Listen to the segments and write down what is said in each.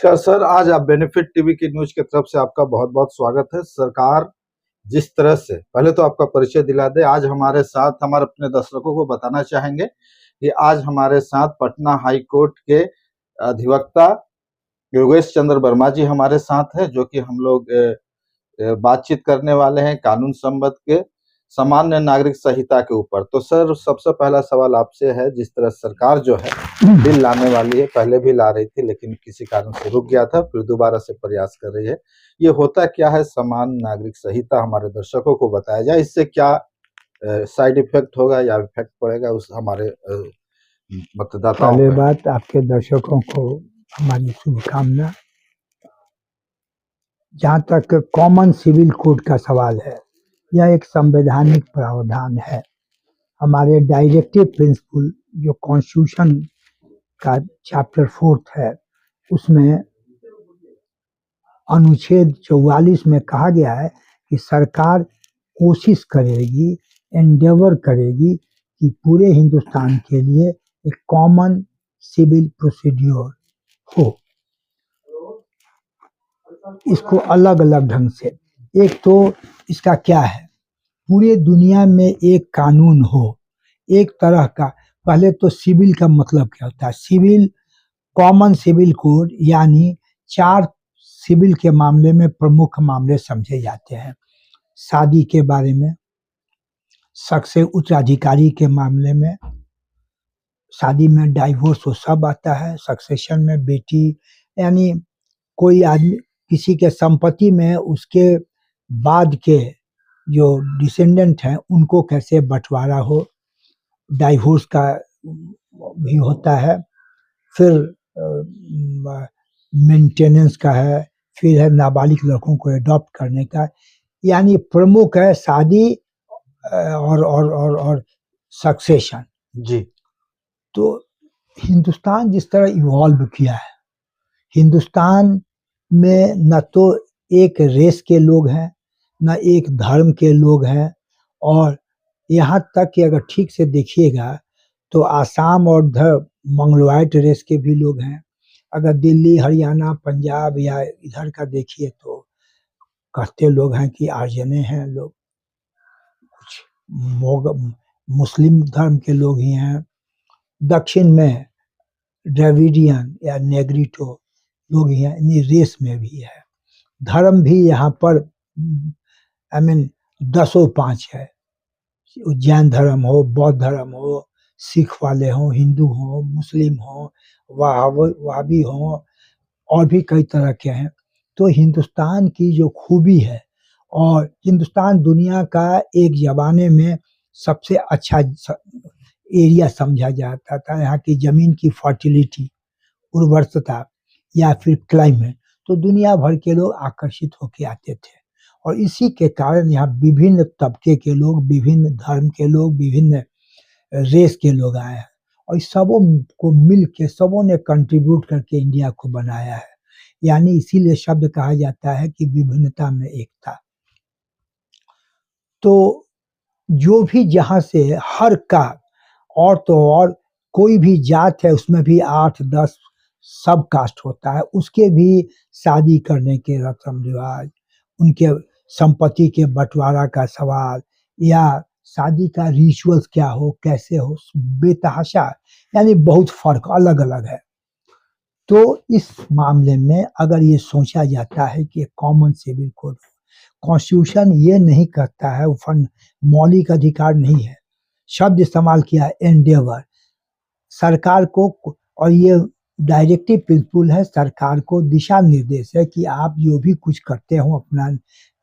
नमस्कार सर, आज आप बेनिफिट टीवी की न्यूज की तरफ से आपका बहुत बहुत स्वागत है। सरकार जिस तरह से, पहले तो आपका परिचय दिला दे। आज हमारे साथ, हमारे अपने दर्शकों को बताना चाहेंगे कि आज हमारे साथ पटना हाई कोर्ट के अधिवक्ता योगेश चंद्र वर्मा जी हमारे साथ है, जो कि हम लोग बातचीत करने वाले हैं कानून संबंध के सामान्य नागरिक संहिता के ऊपर। तो सर, सबसे पहला सवाल आपसे है, जिस तरह सरकार जो है बिल लाने वाली है, पहले भी ला रही थी लेकिन किसी कारण से रुक गया था, फिर दोबारा से प्रयास कर रही है। ये होता क्या है सामान्य नागरिक संहिता, हमारे दर्शकों को बताया जाए। इससे क्या साइड इफेक्ट होगा या इफेक्ट पड़ेगा उस हमारे मतदाताओं पहले पर? बात, आपके दर्शकों को हमारी शुभकामना। जहाँ तक कॉमन सिविल कोड का सवाल है, यह एक संवैधानिक प्रावधान है। हमारे डायरेक्टिव प्रिंसिपल जो कॉन्स्टिट्यूशन का चैप्टर 4 है, उसमें अनुच्छेद 44 में कहा गया है कि सरकार कोशिश करेगी, एंडेवर करेगी कि पूरे हिंदुस्तान के लिए एक कॉमन सिविल प्रोसीड्योर हो। इसको अलग अलग ढंग से, एक तो इसका क्या है, पूरे दुनिया में एक कानून हो, एक तरह का। पहले तो सिविल का मतलब क्या होता है? सिविल, कॉमन सिविल कोड, यानी 4 सिविल के मामले में प्रमुख मामले समझे जाते हैं। शादी के बारे में, शक से उत्तराधिकारी के मामले में, शादी में डाइवोर्स वो सब आता है, सक्सेशन में बेटी, यानी कोई आदमी किसी के संपत्ति में उसके बाद के जो डिसेंडेंट हैं उनको कैसे बंटवारा हो, डाइवोर्स का भी होता है। फिर मेंटेनेंस का है, फिर है नाबालिग लड़कों को अडॉप्ट करने का। यानी प्रमुख है शादी और सक्सेशन। जी। तो हिंदुस्तान जिस तरह इवॉल्व किया है, हिंदुस्तान में न तो एक रेस के लोग हैं, न एक धर्म के लोग हैं, और यहाँ तक कि अगर ठीक से देखिएगा तो आसाम और उधर मंगलोआइट रेस के भी लोग हैं। अगर दिल्ली, हरियाणा, पंजाब या इधर का देखिए तो कहते लोग हैं कि आर्यने हैं लोग, कुछ मुस्लिम धर्म के लोग ही हैं। दक्षिण में द्रविडियन या नेग्रिटो लोग ही हैं, यानी रेस में भी है। धर्म भी यहाँ पर दसों 5 है। जैन धर्म हो, बौद्ध धर्म हो, सिख वाले हों, हिंदू हों, मुस्लिम हों, वहाबी हों, और भी कई तरह के हैं। तो हिंदुस्तान की जो खूबी है, और हिंदुस्तान दुनिया का एक ज़माने में सबसे अच्छा एरिया समझा जाता था। यहाँ की ज़मीन की फर्टिलिटी, उर्वरता, या फिर क्लाइमेट, तो दुनिया भर के लोग आकर्षित होके आते थे। और इसी के कारण यहाँ विभिन्न तबके के लोग, विभिन्न धर्म के लोग, विभिन्न रेस के लोग आए हैं, और इस सबों को मिल के सबों ने कंट्रीब्यूट करके इंडिया को बनाया है। यानी इसीलिए शब्द कहा जाता है कि विभिन्नता में एकता। तो जो भी जहाँ से हर का, और तो और कोई भी जात है उसमें भी 8-10 सब कास्ट होता है, उसके भी शादी करने के रस्म रिवाज, उनके संपत्ति के बंटवारा का सवाल, या शादी का रिचुअल्स क्या हो, कैसे हो, बेतहाशा, यानी बहुत फर्क अलग अलग है। तो इस मामले में अगर ये सोचा जाता है कि कॉमन सिविल कोड, कॉन्स्टिट्यूशन ये नहीं कहता है, मौलिक अधिकार नहीं है, शब्द इस्तेमाल किया है एंडेवर। सरकार को, और ये डायरेक्टिव प्रिंसिपल है, सरकार को दिशा निर्देश है कि आप जो भी कुछ करते हो अपना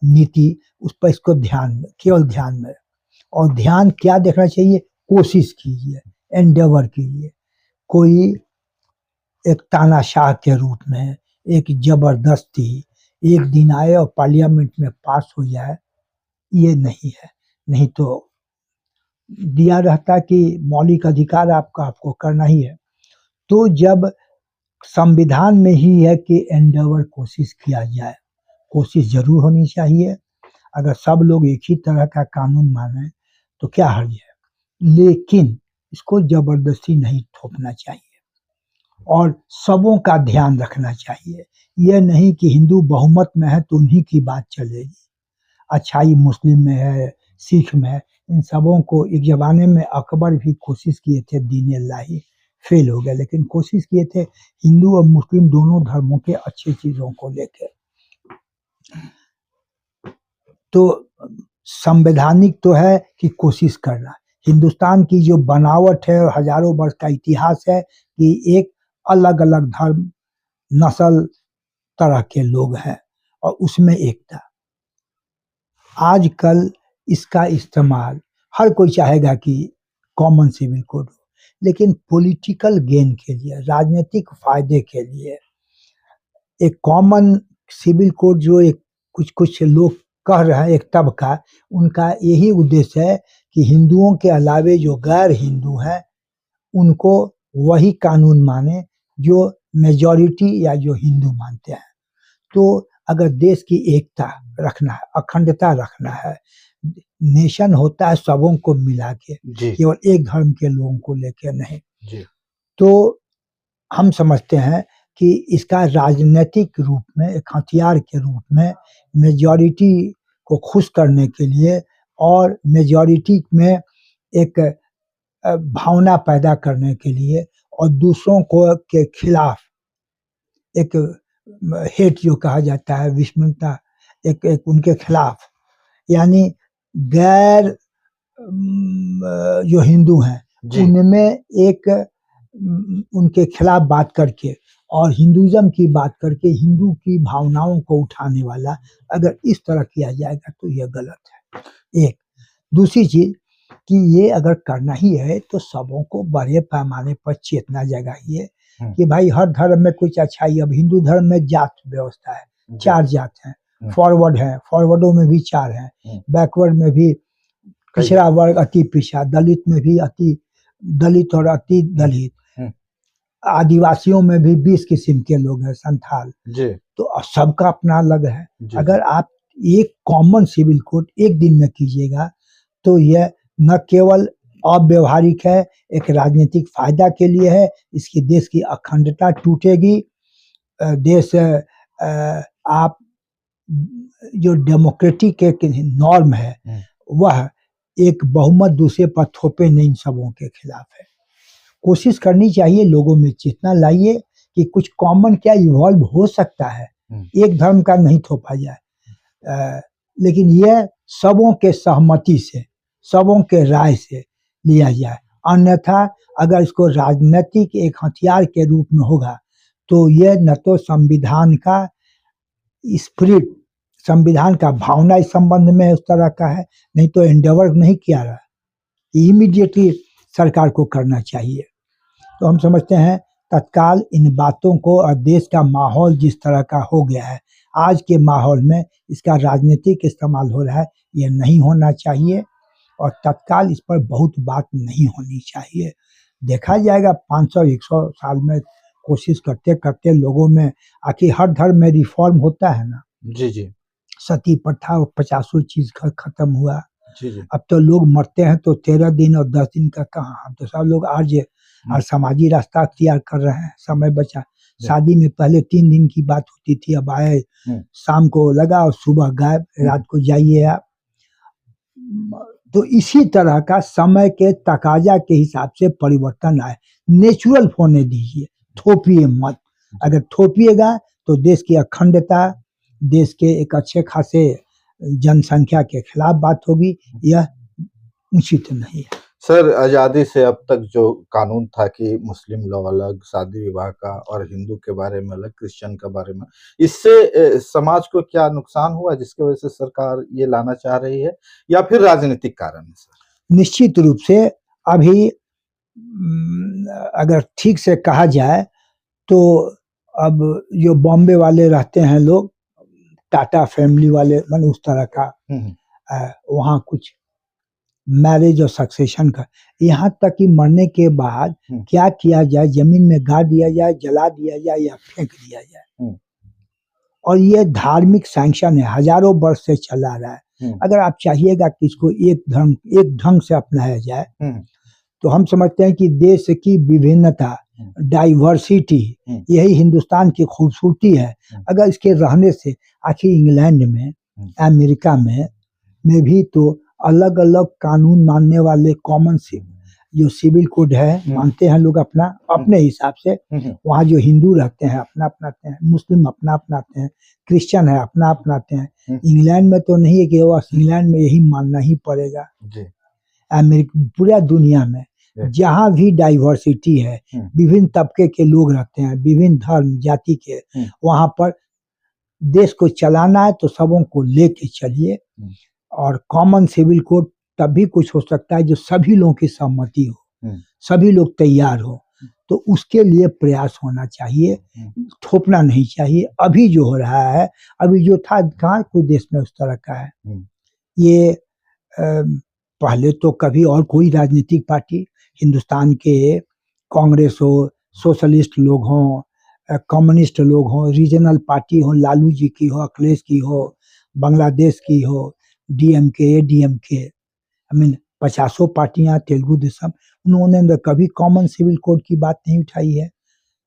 नीति, उस पर इसको ध्यान में, केवल ध्यान में। और ध्यान क्या देखना चाहिए? कोशिश कीजिए, एंडेवर कीजिए। कोई एक तानाशाह के रूप में, एक जबरदस्ती एक दिन आए और पार्लियामेंट में पास हो जाए, ये नहीं है। नहीं तो दिया रहता कि मौलिक अधिकार आपको करना ही है। तो जब संविधान में ही है कि एंडेवर, कोशिश किया जाए, कोशिश जरूर होनी चाहिए। अगर सब लोग एक ही तरह का कानून माने तो क्या हर्ज है, लेकिन इसको जबरदस्ती नहीं थोपना चाहिए। और सबों का ध्यान रखना चाहिए। यह नहीं कि हिंदू बहुमत में है तो उन्हीं की बात चलेगी। अच्छाई मुस्लिम में है, सिख में है, इन सबों को एक ज़माने में अकबर भी कोशिश किए थे दीन इलाही, फेल हो गए, लेकिन कोशिश किए थे हिंदू और मुस्लिम दोनों धर्मों के अच्छी चीज़ों को लेके। तो संवैधानिक तो है कि कोशिश करना। हिंदुस्तान की जो बनावट है और हज़ारों वर्ष का इतिहास है कि एक अलग-अलग धर्म, नस्ल, तरह के लोग हैं और उसमें एकता। आजकल इसका इस्तेमाल हर कोई चाहेगा कि कॉमन सिविल कोड हो, लेकिन पॉलिटिकल गेन के लिए, राजनीतिक फ़ायदे के लिए एक कॉमन सिविल कोड जो एक कुछ लोग कह रहे हैं, एक तबका, उनका यही उद्देश्य है कि हिंदुओं के अलावे जो गैर हिंदू हैं, उनको वही कानून माने जो मेजॉरिटी या जो हिंदू मानते हैं। तो अगर देश की एकता रखना है, अखंडता रखना है, नेशन होता है सबों को मिला के, जी केवल एक धर्म के लोगों को लेके नहीं। जी तो हम समझते हैं कि इसका राजनीतिक रूप में, एक हथियार के रूप में मेजॉरिटी को खुश करने के लिए और मेजॉरिटी में एक भावना पैदा करने के लिए और दूसरों को के खिलाफ एक हेट जो कहा जाता है, विषमता, एक उनके खिलाफ, यानी गैर जो हिंदू हैं जी उनमें एक उनके खिलाफ बात करके और हिंदुइज्म की बात करके हिंदू की भावनाओं को उठाने वाला अगर इस तरह किया जाएगा तो यह गलत है। एक दूसरी चीज कि ये अगर करना ही है तो सबों को बड़े पैमाने पर चेतना जगाइए कि भाई हर धर्म में कुछ अच्छाई। अब हिंदू धर्म में जात व्यवस्था है, जी 4 जात हैं, फॉरवर्ड हैं, फॉरवर्डों में भी 4 हैं, बैकवर्ड में भी पिछड़ा वर्ग, अति पिछड़ा, दलित में भी अति दलित और अति दलित, आदिवासियों में भी 20 किस्म के लोग हैं, संथाल। जी तो सबका अपना अलग है। जी अगर आप एक कॉमन सिविल कोड एक दिन में कीजिएगा तो यह न केवल अव्यवहारिक है, एक राजनीतिक फायदा के लिए है, इसकी देश की अखंडता टूटेगी। देश आप जो डेमोक्रेटिक एक नॉर्म है वह एक बहुमत दूसरे पर थोपे नहीं, सबों के खिलाफ है। कोशिश करनी चाहिए, लोगों में चेतना लाइए कि कुछ कॉमन क्या इवॉल्व हो सकता है, एक धर्म का नहीं थोपा जाए, लेकिन यह सबों के सहमति से, सबों के राय से लिया जाए। अन्यथा अगर इसको राजनीतिक एक हथियार के रूप में होगा तो यह न तो संविधान का स्पिरिट, संविधान का भावना इस संबंध में उस तरह का है, नहीं तो एंडेवर नहीं किया रहा, इमीडिएटली सरकार को करना चाहिए। तो हम समझते हैं तत्काल इन बातों को, और देश का माहौल जिस तरह का हो गया है आज के माहौल में इसका राजनीतिक इस्तेमाल हो रहा है, यह नहीं होना चाहिए और तत्काल इस पर बहुत बात नहीं होनी चाहिए। देखा जाएगा 500-100 साल में कोशिश करते करते लोगों में, आखिर हर धर्म में रिफॉर्म होता है ना। जी जी सती प्रथा 50 चीज खत्म हुआ। जी जी अब तो लोग मरते हैं तो 13 दिन और 10 दिन का कहाँ, अब तो सब लोग आज और समाजी रास्ता अख्तियार कर रहे हैं, समय बचा। शादी में पहले 3 दिन की बात होती थी, अब आए शाम को लगा और सुबह गायब, रात को जाइए आप। तो इसी तरह का समय के तकाजा के हिसाब से परिवर्तन आए, नेचुरल होने दीजिए, थोपिए मत। अगर थोपिएगा तो देश की अखंडता, देश के एक अच्छे खासे जनसंख्या के खिलाफ बात होगी, यह उचित नहीं है। सर, आज़ादी से अब तक जो कानून था कि मुस्लिम लॉ अलग, शादी विवाह का, और हिंदू के बारे में अलग, क्रिश्चियन के बारे में, इससे समाज को क्या नुकसान हुआ जिसकी वजह से सरकार ये लाना चाह रही है, या फिर राजनीतिक कारण है सर? निश्चित रूप से अभी अगर ठीक से कहा जाए तो अब जो बॉम्बे वाले रहते हैं लोग, टाटा फैमिली वाले, मतलब उस तरह का वहाँ कुछ मैरिज और सक्सेशन का, यहाँ तक कि मरने के बाद क्या किया जाए, जमीन में गाड़ दिया जाए, जला दिया जाए या फेंक दिया जाए, और ये धार्मिक सैंक्शन है, हजारों वर्ष से चला रहा है। अगर आप चाहिएगा कि इसको एक ढंग से अपनाया जाए तो हम समझते हैं कि देश की विभिन्नता, डाइवर्सिटी, यही हिंदुस्तान की खूबसूरती है। अगर इसके रहने से, आखिर इंग्लैंड में, अमेरिका में भी तो अलग अलग कानून मानने वाले कॉमन से जो सिविल कोड है मानते हैं लोग अपना अपने हिसाब से। वहाँ जो हिंदू रहते हैं अपना अपनाते हैं, मुस्लिम अपना अपनाते हैं, क्रिश्चियन है अपना अपनाते हैं। इंग्लैंड में तो नहीं है कि बस इंग्लैंड में यही मानना ही पड़ेगा। अमेरिका, पूरा दुनिया में जहाँ भी डाइवर्सिटी है, विभिन्न तबके के लोग रहते हैं, विभिन्न धर्म जाति के, वहाँ पर देश को चलाना है तो सबों को लेके चलिए। और कॉमन सिविल कोड तभी कुछ हो सकता है जो सभी लोगों की सहमति हो, सभी लोग तैयार हो, तो उसके लिए प्रयास होना चाहिए, थोपना नहीं चाहिए। अभी जो हो रहा है, अभी जो था, कहाँ कोई देश में उस तरह का है। ये पहले तो कभी और कोई राजनीतिक पार्टी, हिंदुस्तान के कांग्रेस हो, सोशलिस्ट लोग हों, कम्युनिस्ट लोग हों, रीजनल पार्टी हो, लालू जी की हो, अखिलेश की हो, बांग्लादेश की हो, डीएमके, आई मीन 50 पार्टियां, तेलुगु देशम, उन्होंने कभी कॉमन सिविल कोड की बात नहीं उठाई है।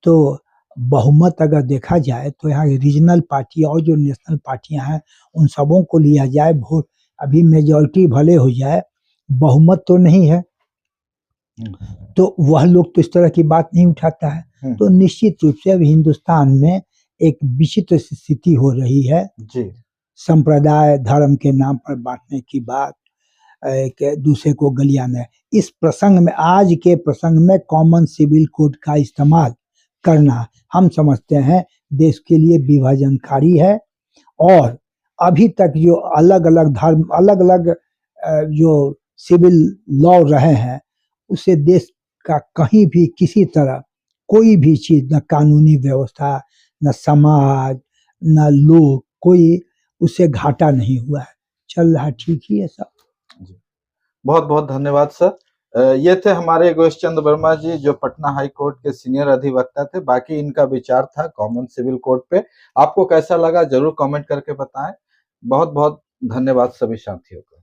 तो बहुमत अगर देखा जाए तो यहाँ रीजनल पार्टी और जो नेशनल पार्टियां हैं उन सबों को लिया जाए, वोट अभी मेजॉरिटी भले हो जाए, बहुमत तो नहीं है, तो वह लोग तो इस तरह की बात नहीं उठाता है। तो निश्चित रूप से अब हिंदुस्तान में एक विचित्र स्थिति हो रही है जी। संप्रदाय धर्म के नाम पर बांटने की बात, एक दूसरे को गलियाना है। इस प्रसंग में, आज के प्रसंग में कॉमन सिविल कोड का इस्तेमाल करना हम समझते हैं देश के लिए विभाजनकारी है। और अभी तक जो अलग अलग धर्म, अलग अलग जो सिविल लॉ रहे हैं, उससे देश का कहीं भी किसी तरह कोई भी चीज, न कानूनी व्यवस्था, न समाज, न लोग, कोई उससे घाटा नहीं हुआ है, चल रहा ठीक ही है सब। बहुत बहुत धन्यवाद सर। ये थे हमारे योगेश चंद्र वर्मा जी, जो पटना हाई कोर्ट के सीनियर अधिवक्ता थे। बाकी इनका विचार था कॉमन सिविल कोड पे। आपको कैसा लगा जरूर कमेंट करके बताएं। बहुत बहुत धन्यवाद सभी साथियों को।